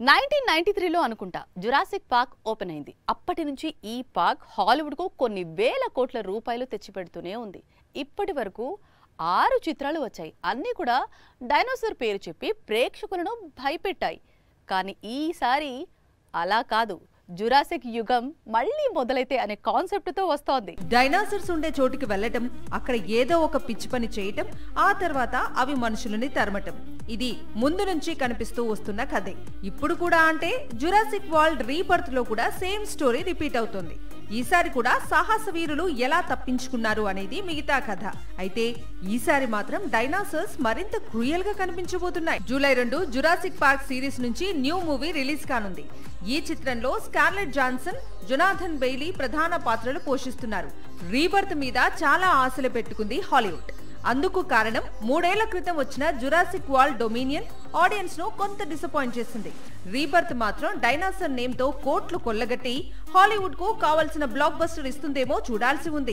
1993లో అనుకుంటా Jurassic park open అయింది. అప్పటి నుంచి ఈ పార్క్ హాలీవుడ్ కు కొన్ని వేల కోట్ల రూపాయలు తెచ్చిపెడుతూనే ఉంది. ఇప్పటి వరకు 6 చిత్రాలు వచ్చాయి. అన్నీ కూడా డైనోసార్ పేరు చెప్పి ప్రేక్షకులను భయపెట్టాయి. కానీ ఈసారి అలా కాదు. జురాసిక్ యుగం మళ్ళీ మొదలైతే అనే కాన్సెప్ట్ తో వస్తోంది. డైనోసార్స్ ఉండే చోటుకి వెళ్లటం, అక్కడ ఏదో ఒక పిచ్చి పని చేయటం, ఆ తర్వాత అవి మనుషులని తరమటం, ఇది ముందు నుంచి కనిపిస్తూ వస్తున్న కథే. ఇప్పుడు కూడా అంటే జురాసిక్ వరల్డ్ రీబర్త్ లో కూడా సేమ్ స్టోరీ రిపీట్ అవుతుంది. ఈసారి కూడా సాహస వీరులు ఎలా తప్పించుకున్నారు అనేది మిగతా కథ. అయితే ఈసారి మాత్రం డైనోసార్స్ మరింత క్రూయల్ గా కనిపించబోతున్నాయి. జూలై 2 జురాసిక్ పార్క్ సిరీస్ నుంచి న్యూ మూవీ రిలీజ్ కానుంది. ఈ చిత్రంలో స్కార్లెట్ జాన్సన్, జొనాథన్ బెయిలీ ప్రధాన పాత్రలు పోషిస్తున్నారు. రీబర్త్ మీద చాలా ఆశలు పెట్టుకుంది హాలీవుడ్. అందుకు కారణం 3 ఏళ్ల క్రితం వచ్చిన జురాసిక్ వరల్డ్ డొమినియన్ ఆడియన్స్ ను కొంత డిసప్పాయింట్ చేసింది. రీబర్త్ మాత్రం డైనోసార్ నేమ్ తో కోట్లు కొల్లగట్టి హాలీవుడ్ కు కావాల్సిన బ్లాక్ బస్టర్ ఇస్తుందేమో చూడాల్సి ఉంది.